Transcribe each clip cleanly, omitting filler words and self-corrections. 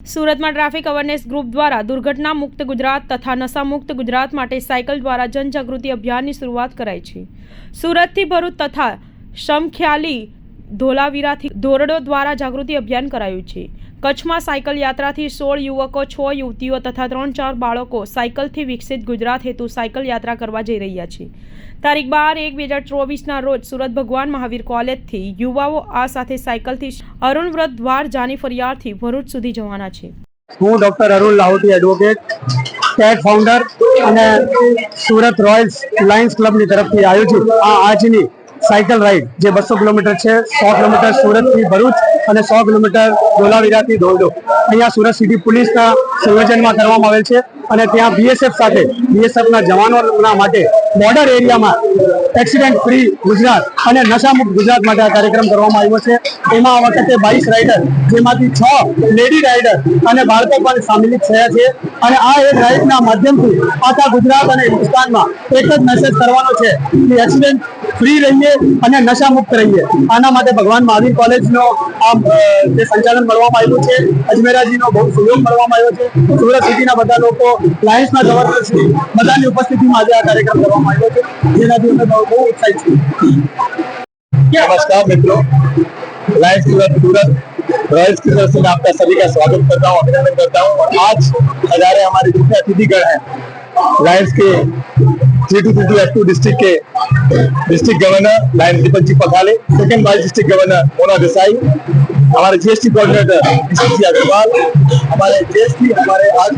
સુરતમાં traffic awareness group દ્વારા દુર્ઘટના મુક્ત ગુજરાત તથા નશા મુક્ત ગુજરાત માટે સાયકલ દ્વારા જનજાગૃતિ અભિયાનની શરૂઆત કરાઈ છે। સુરતથી ભરૂચ તથા સમખ્યાલી ધોલાવીરાથી ધોરડો દ્વારા જાગૃતિ અભિયાન કરાયું છે। કચ્છમાં સાયકલ યાત્રાથી 16 યુવકો 6 યુવતીઓ તથા 3-4 બાળકો સાયકલથી વિકસિત ગુજરાત હેતુ સાયકલ યાત્રા કરવા જઈ રહ્યા છે। તારીખ 12/1/2024ના રોજ સુરત ભગવાન મહાવીર કોલેજથી યુવાઓ આ સાથે સાયકલથી અરુણ વ્રત દ્વાર જાની ફરિયાદથી ભરૂચ સુધી જવાના છે। હું ડોક્ટર અરુણ લાહોટી એડવોકેટ કેટ ફાઉન્ડર અને સુરત રોયલ્સ લાયન્સ ક્લબની તરફથી આયોજિત આ આજની સાયકલ રાઇડ જે 200 કિલોમીટર છે, 100 કિલોમીટર સુરતથી ભરૂચ અને 100 કિલોમીટર ધોલાવીરાથી ધોરડો અહીંયા સુરત સિટી પોલીસના સંયોજનમાં કરવામાં આવેલ છે અને ત્યાં બીએસએફ સાથે બીએસએફના જવાનોના માટે બોર્ડર એરિયામાં એક્સિડન્ટ ફ્રી ગુજરાત અને નશામુક્ત ગુજરાત માટે આ કાર્યક્રમ કરવામાં આવ્યો છે। એમાં આ વખતે 22 રાઇડર જેમાંથી 6 લેડી રાઇડર અને બાળકો પણ સામેલ થયા છે અને આ એક રાઇડના માધ્યમથી આખા ગુજરાત અને હિન્દુસ્તાનમાં એક જ મેસેજ કરવાનો છે કે એક્સિડન્ટ ફ્રી રહીએ અને નશા મુક્ત રહીએ। આના માટે ભગવાન મહાવીર કોલેજનો જે સંચાલન કરવામાં આવ્યું છે, અજમેરાજીનો બહુ સહયોગ કરવામાં આવ્યો છે, સુરત સિટીના બધા લોકો, લાયન્સના ગવર્નરશ્રી બધાની ઉપસ્થિતિમાં આજે આ કાર્યક્રમ કરવામાં આવ્યો છે, જેનાથી અમે બહુ ઉત્સાહિત છીએ। नमस्कार मित्रों, लायंस सूरत रॉयल्स की तरफ से मैं आपका सभी का स्वागत करता हूँ, अभिनंदन करता हूँ। और आज हजारे हमारे जितने अतिथिगण हैं लायंस के G2 डिस्ट्रिक्ट के district governor lions Deepak ji Pakhale, second vice district governor Mona Desai, हमारे जीएसटी कोऑर्डिनेटर ऋषि अग्रवाल, हमारे जीएसटी हमारे आज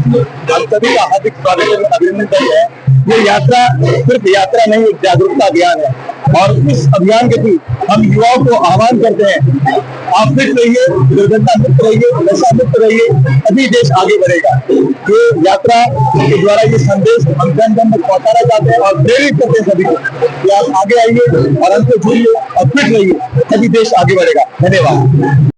हम सभी का हार्दिक स्वागत अभिनंदन करते हैं। ये यात्रा सिर्फ यात्रा नहीं, एक जागरूकता अभियान है और इस अभियान के थ्रू हम युवाओं को आह्वान करते हैं, आप फिट रहिए, दुर्घटना मुक्त रहिए, नशा मुक्त रहिए, तभी देश आगे बढ़ेगा। ये यात्रा के द्वारा ये संदेश हम जन जन में पहुंचाना चाहते हैं और प्रेरित करते हैं सभी को कि आप आगे आइए और हमसे जुड़िए और फिट रहिए, तभी देश आगे बढ़ेगा। धन्यवाद।